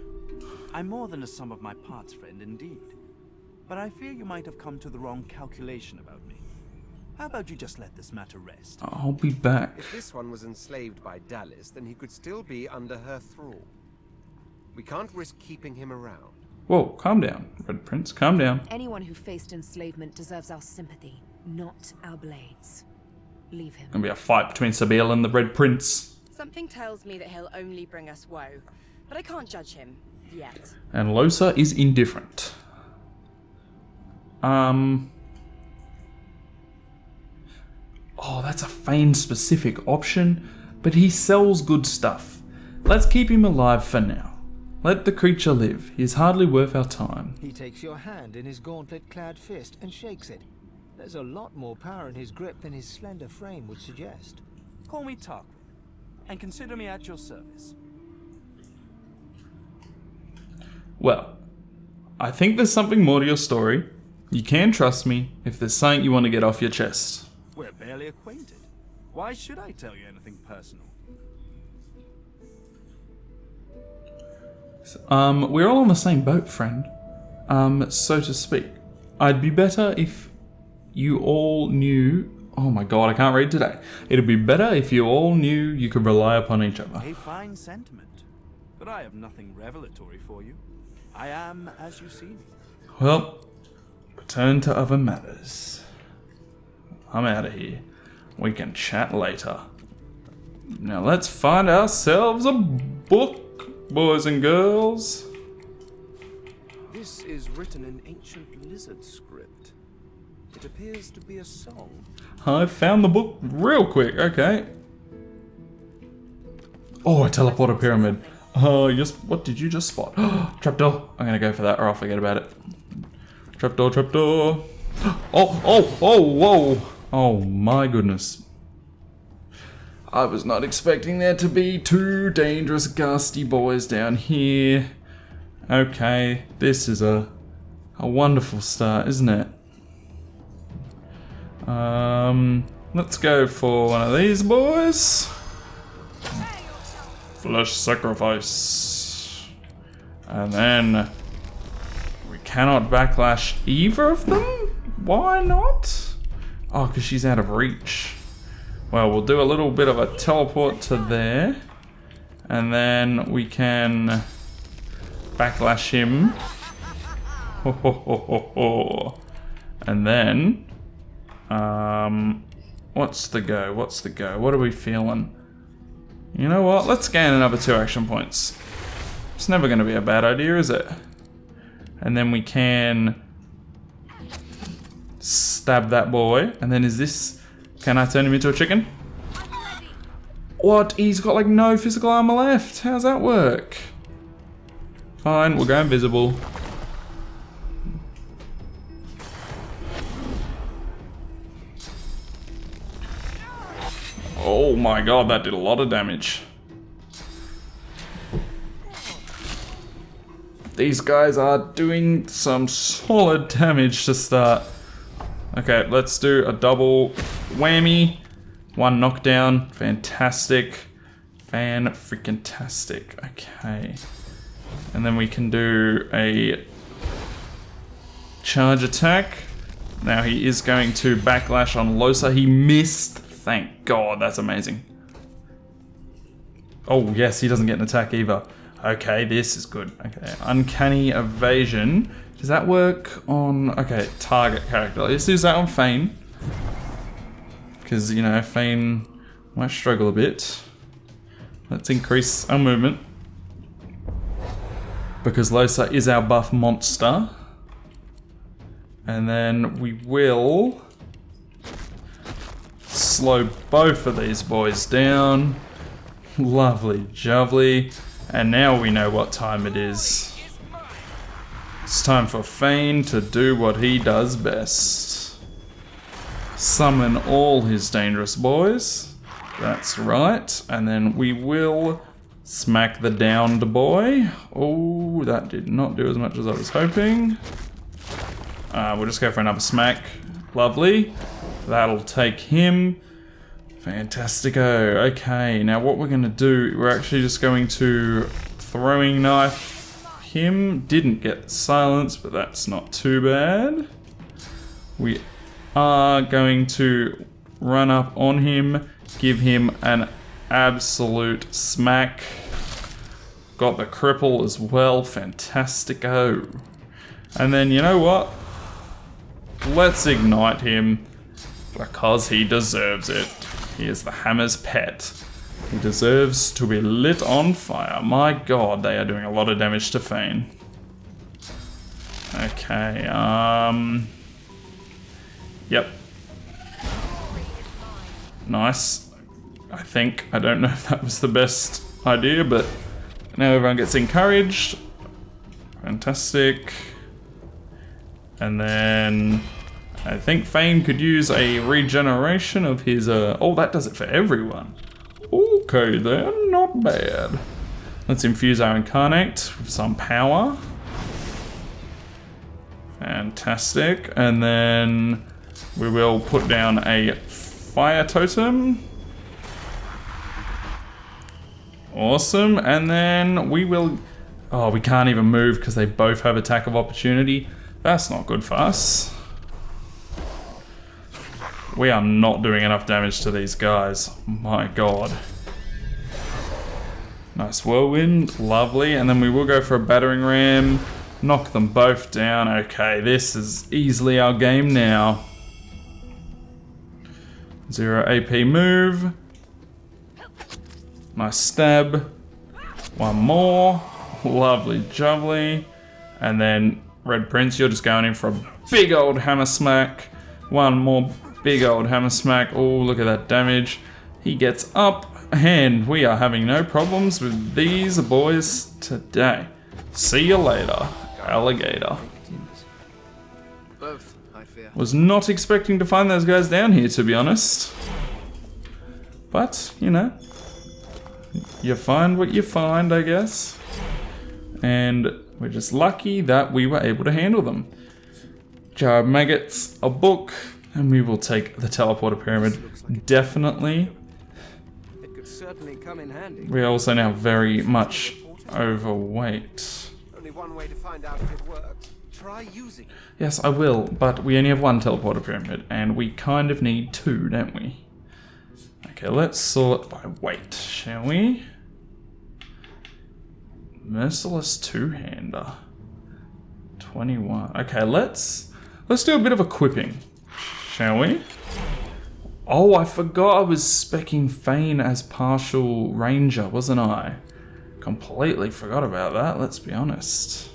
I'm more than a sum of my parts, friend, indeed. But I fear you might have come to the wrong calculation about me. How about you just let this matter rest?
I'll be back.
If this one was enslaved by Dallis, then he could still be under her thrall. We can't risk keeping him around.
Whoa, calm down, Red Prince, calm down.
Anyone who faced enslavement deserves our sympathy, not our blades. Leave him.
Gonna be a fight between Sabine and the Red Prince.
Something tells me that he'll only bring us woe, but I can't judge him yet.
And Losa is indifferent. Oh, that's a Fane-specific option, but he sells good stuff. Let's keep him alive for now. Let the creature live. He is hardly worth our time.
He takes your hand in his gauntlet-clad fist and shakes it. There's a lot more power in his grip than his slender frame would suggest.
Call me Tarkin, and consider me at your service.
Well, I think there's something more to your story. You can trust me if there's something you want to get off your chest.
We're barely acquainted. Why should I tell you anything personal?
We're all on the same boat, friend. So to speak. I'd be better if you all knew... Oh my god, I can't read today. It'd be better if you all knew you could rely upon each other.
A fine sentiment. But I have nothing revelatory for you. I am as you see me.
Well, return to other matters. I'm out of here. We can chat later. Now let's find ourselves a book, boys and girls.
This is written in ancient lizard script. It appears to be a song.
I found the book real quick, okay. Oh, a teleporter pyramid. Oh, what did you just spot? Trapdoor. I'm gonna go for that or I'll forget about it. Trapdoor, trapdoor. Whoa. Oh my goodness. I was not expecting there to be two dangerous, ghastly boys down here. Okay, this is a wonderful start, isn't it? Let's go for one of these boys. Flesh sacrifice. And then we cannot backlash either of them? Why not? Oh, because she's out of reach. Well, we'll do a little bit of a teleport to there. And then we can backlash him. And then, what's the go? What are we feeling? You know what? Let's gain another 2 action points. It's never going to be a bad idea, is it? And then we can stab that boy. And then is this... Can I turn him into a chicken? What? He's got like no physical armor left. How's that work? Fine, we'll go invisible. Oh my god, that did a lot of damage. These guys are doing some solid damage to start. Okay, let's do a double whammy. 1 knockdown. Fantastic. Fan-freaking-tastic. Okay. And then we can do a charge attack. Now he is going to backlash on Losa. He missed. Thank God, that's amazing. Oh yes, he doesn't get an attack either. Okay, this is good. Okay, uncanny evasion. Does that work on... Okay, target character. Let's use that on Fane. Because, you know, Fane might struggle a bit. Let's increase our movement. Because Losa is our buff monster. And then we will slow both of these boys down. Lovely jubbly. And now we know what time it is. It's time for Fane to do what he does best. Summon all his dangerous boys. That's right. And then we will smack the downed boy. Oh, that did not do as much as I was hoping. We'll just go for another smack. Lovely. That'll take him. Fantastico. Okay, now what we're going to do, we're actually just going to throwing knife him. Didn't get silence, but that's not too bad. We are going to run up on him, give him an absolute smack. Got the cripple as well. Fantastico. And then, you know what? Let's ignite him because he deserves it. He is the hammer's pet. He deserves to be lit on fire. My god, they are doing a lot of damage to Fane. Okay, yep. Nice. I think. I don't know if that was the best idea, but now everyone gets encouraged. Fantastic. And then I think Fane could use a regeneration of his, oh, that does it for everyone. Okay then, not bad. Let's infuse our Incarnate with some power. Fantastic. And then we will put down a fire totem. Awesome. And then we will, oh, we can't even move because they both have attack of opportunity. That's not good for us. We are not doing enough damage to these guys. My god. Nice whirlwind. Lovely. And then we will go for a battering ram. Knock them both down. Okay, this is easily our game now. 0 AP move. Nice stab. One more. Lovely jubbly. And then Red Prince, you're just going in for a big old hammer smack. One more big old hammer smack. Oh, look at that damage. He gets up, and we are having no problems with these boys today. See you later, alligator.
Both, I fear.
Was not expecting to find those guys down here, to be honest. But, you know, you find what you find, I guess. And we're just lucky that we were able to handle them. Jar of maggots, a book, and we will take the teleporter pyramid. Definitely.
It could certainly come in handy.
We are also now very much overweight.
Only one way to find out if it works. Try using it.
Yes, I will, but we only have one teleporter pyramid, and we kind of need two, don't we? Okay, let's sort by weight, shall we? Merciless two-hander. 21. Okay, let's do a bit of equipping, shall we? Oh, I forgot I was speccing Fane as partial ranger, wasn't I? Completely forgot about that, let's be honest.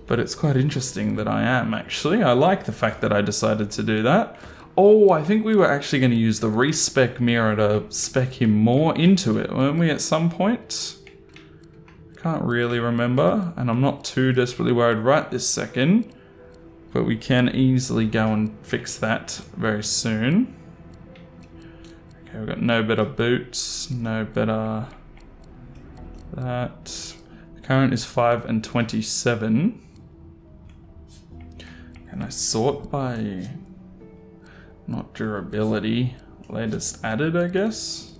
But it's quite interesting that I am, actually. I like the fact that I decided to do that. Oh, I think we were actually going to use the respec mirror to spec him more into it, weren't we, at some point? Can't really remember, and I'm not too desperately worried right this second. But we can easily go and fix that very soon. Okay, we've got no better boots, no better that. The current is 5 and 27. Can I sort by... not durability, latest added, I guess.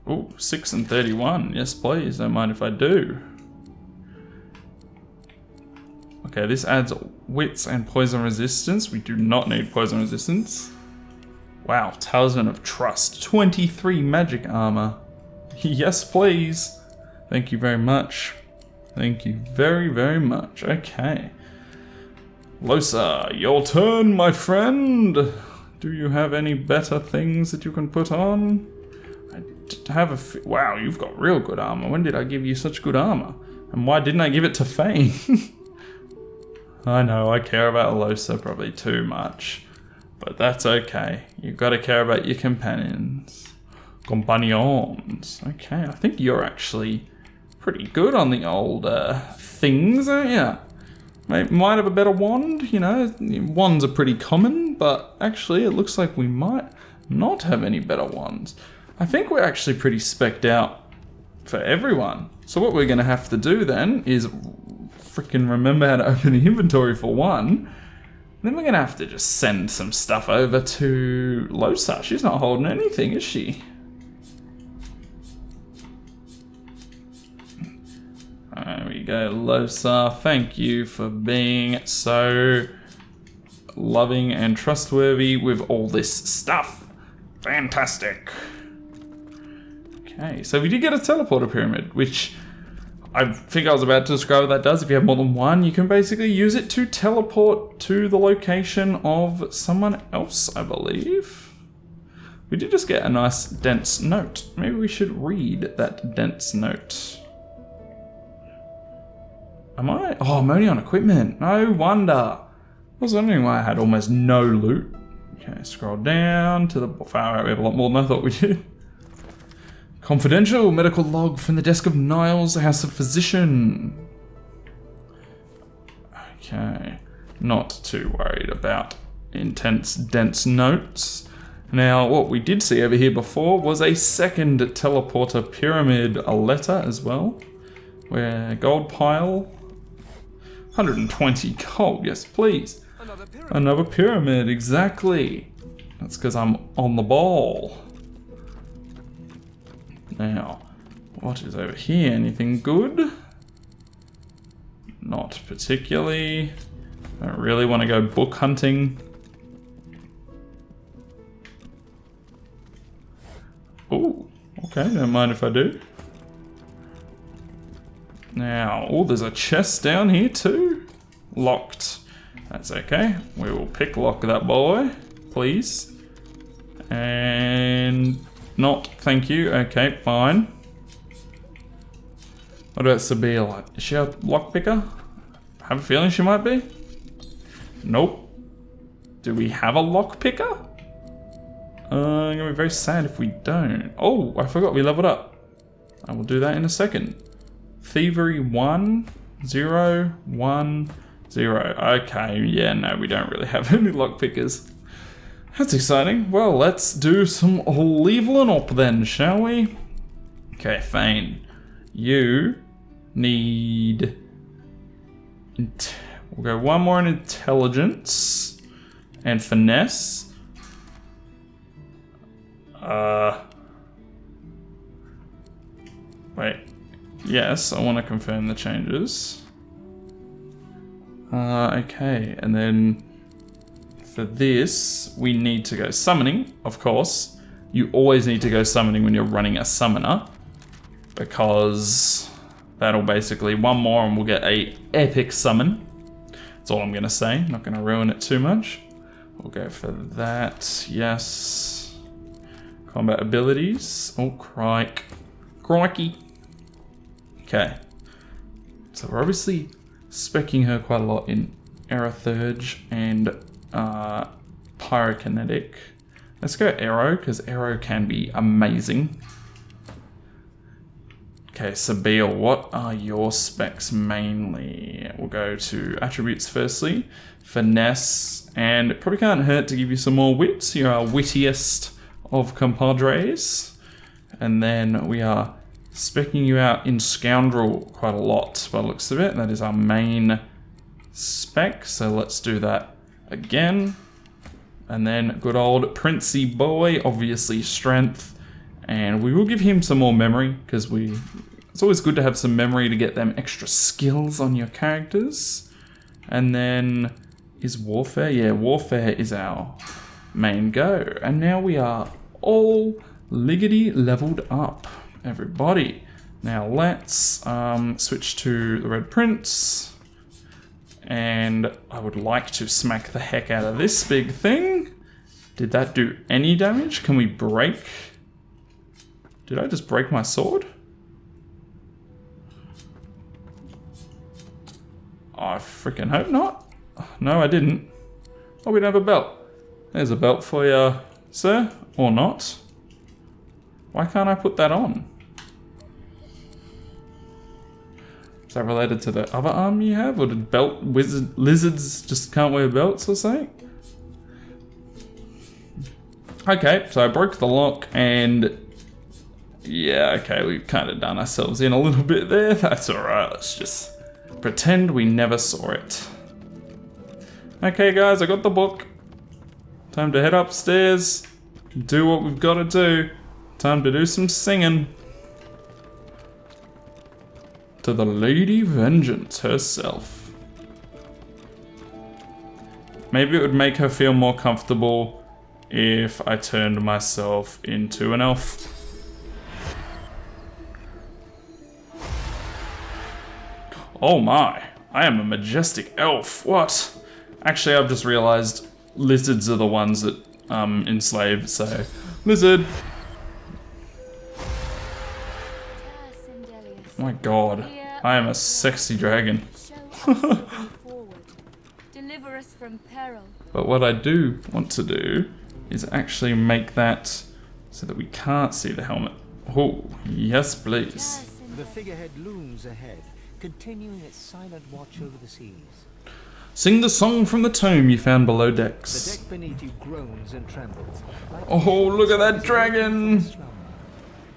Oh, 6 and 31. Yes, please. Don't mind if I do. Okay, this adds wits and poison resistance. We do not need poison resistance. Wow, Talisman of Trust. 23 magic armor. Yes, please. Thank you very much. Thank you very, very much. Okay. Losa, your turn, my friend. Do you have any better things that you can put on? I have a... Wow, you've got real good armor. When did I give you such good armor? And why didn't I give it to Fane? I know, I care about Alosa probably too much. But that's okay. You've got to care about your companions. Companions. Okay, I think you're actually pretty good on the old things, aren't you? Might have a better wand, you know. Wands are pretty common, but actually it looks like we might not have any better wands. I think we're actually pretty specced out for everyone. So what we're going to have to do then is freaking remember how to open the inventory for one. Then we're going to have to just send some stuff over to Losa. She's not holding anything, is she? There we go, Losa. Thank you for being so loving and trustworthy with all this stuff. Fantastic. Okay, so we did get a teleporter pyramid, which I think I was about to describe what that does. If you have more than one, you can basically use it to teleport to the location of someone else, I believe. We did just get a nice dense note. Maybe we should read that dense note. Am I? Oh, I'm only on equipment. No wonder. I was wondering why I had almost no loot. Okay, scroll down to the far out. We have a lot more than I thought we did. Confidential medical log from the desk of Niles, House of Physician. Okay, not too worried about intense, dense notes. Now, what we did see over here before was a second teleporter pyramid, a letter as well. Where gold pile, 120 gold, yes please. Another pyramid, exactly. That's because I'm on the ball. Now, what is over here? Anything good? Not particularly. I don't really want to go book hunting. Oh, okay, don't mind if I do. Now, oh, there's a chest down here too. Locked. That's okay. We will pick lock that boy, please. And not, thank you. Okay, fine. What about Sabila? Is she a lockpicker? I have a feeling she might be. Nope. Do we have a lockpicker? I'm gonna be very sad if we don't. Oh, I forgot we leveled up. I will do that in a second. Thievery 1, 0, 1, 0. Okay, yeah, no, we don't really have any lockpickers. That's exciting. Well, let's do some leveling up then, shall we? Okay, Fane. You need... We'll go one more in intelligence and finesse. Wait. Yes, I want to confirm the changes. Okay, and then for this, we need to go summoning, of course. You always need to go summoning when you're running a summoner, because that'll basically one more and we'll get a epic summon. That's all I'm gonna say, not gonna ruin it too much. We'll go for that, yes. Combat abilities, oh crike. Crikey. Okay, so we're obviously speccing her quite a lot in Aerothurge and Pyrokinetic. Let's go Aero, because Aero can be amazing. Okay, Sabile, what are your specs mainly? We'll go to attributes firstly. Finesse, and it probably can't hurt to give you some more wits. You're our wittiest of compadres. And then we are speccing you out in Scoundrel quite a lot by the looks of it. That is our main spec, so let's do that again. And then good old Princey Boy, obviously strength. And we will give him some more memory, because it's always good to have some memory to get them extra skills on your characters. And then, is Warfare? Yeah, Warfare is our main go. And now we are all liggity leveled up, everybody. Now let's switch to the Red Prince. And I would like to smack the heck out of this big thing. Did that do any damage? Can we break? Did I just break my sword? I freaking hope not. No, I didn't. Oh, we don't have a belt. There's a belt for you, sir, or not. Why can't I put that on? Is that related to the other arm you have? Or did lizards just can't wear belts or something? Okay, so I broke the lock and yeah, okay, we've kind of done ourselves in a little bit there. That's alright, let's just pretend we never saw it. Okay guys, I got the book. Time to head upstairs, do what we've got to do. Time to do some singing. To the Lady Vengeance herself. Maybe it would make her feel more comfortable if I turned myself into an elf. Oh my, I am a majestic elf. What? Actually, I've just realized lizards are the ones that enslave, so lizard. Oh my god, I am a sexy dragon.
Deliver us from peril.
But what I do want to do is actually make that so that we can't see the helmet. Oh, yes please.
The figurehead looms ahead, continuing its silent watch over the seas.
Sing the song from the tomb you found below
The
decks.
deck beneath you groans and trembles. Like
Oh, look at that dragon!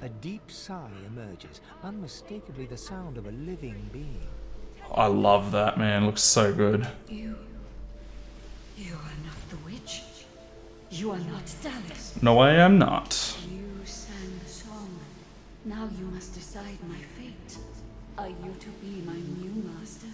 A deep sigh emerges, unmistakably the sound of a living being.
I love that, man. Looks so good.
You are not the witch. You are not Dallas.
No, I am not.
You sang the song. Now you must decide my fate. Are you to be my new master?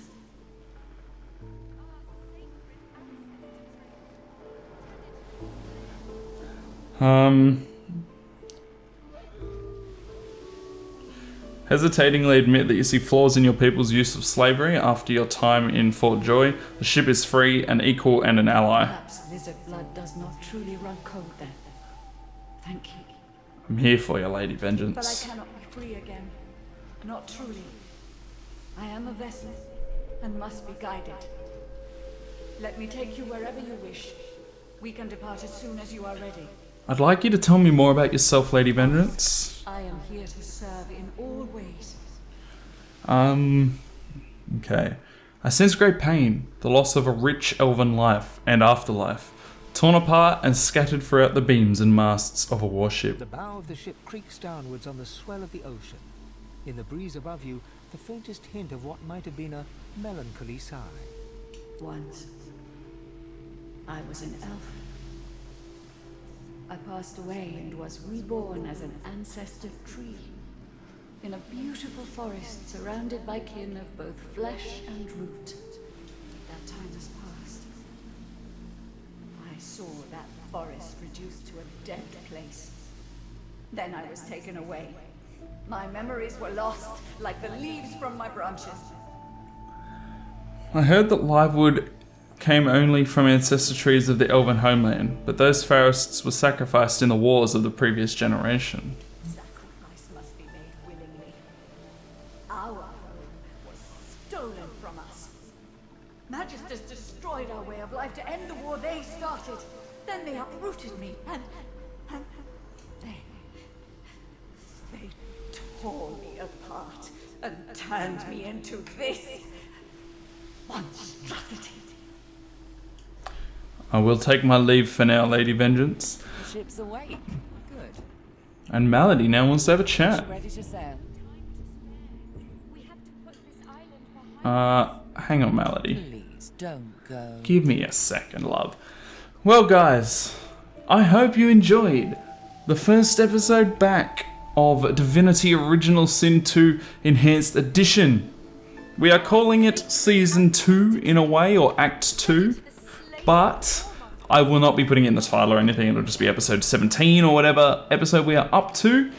Hesitatingly admit that you see flaws in your people's use of slavery after your time in Fort Joy. The ship is free, an equal, and an ally.
Perhaps lizard blood does not truly run cold then. Thank you.
I'm here for you, Lady
But
Vengeance.
I cannot be free again. Not truly. I am a vessel and must be guided. Let me take you wherever you wish. We can depart as soon as you are ready.
I'd like you to tell me more about yourself, Lady Vengeance.
I am here to serve in all ways.
Okay. I sense great pain, the loss of a rich elven life and afterlife, torn apart and scattered throughout the beams and masts of a warship.
The bow of the ship creaks downwards on the swell of the ocean. In the breeze above you, the faintest hint of what might have been a melancholy sigh.
Once, I was an elf. I passed away and was reborn as an ancestor tree. In a beautiful forest surrounded by kin of both flesh and root. That time has passed. I saw that forest reduced to a dead place. Then I was taken away. My memories were lost, like the leaves from my branches.
I heard that Livewood came only from ancestor trees of the elven homeland, but those forests were sacrificed in the wars of the previous generation.
Sacrifice must be made willingly. Our home was stolen from us. Magisters destroyed our way of life to end the war they started. Then they uprooted me, and they tore me apart and turned me into this monstrosity.
I will take my leave for now, Lady Vengeance.
The ship's awake. Good.
And Malady now wants to have a chat.
Ready to sail.
Hang on, Malady.
Please don't go.
Give me a second, love. Well, guys, I hope you enjoyed the first episode back of Divinity Original Sin 2 Enhanced Edition. We are calling it Season 2 in a way, or Act 2, but I will not be putting it in the title or anything. It'll just be episode 17 or whatever episode we are up to.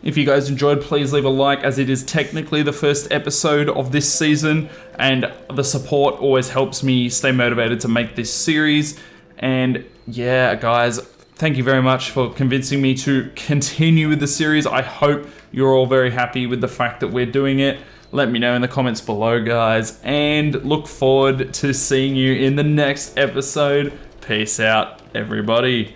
If you guys enjoyed, please leave a like, as it is technically the first episode of this season, and the support always helps me stay motivated to make this series. And yeah, guys, thank you very much for convincing me to continue with the series. I hope you're all very happy with the fact that we're doing it. Let me know in the comments below, guys, and look forward to seeing you in the next episode. Peace out, everybody.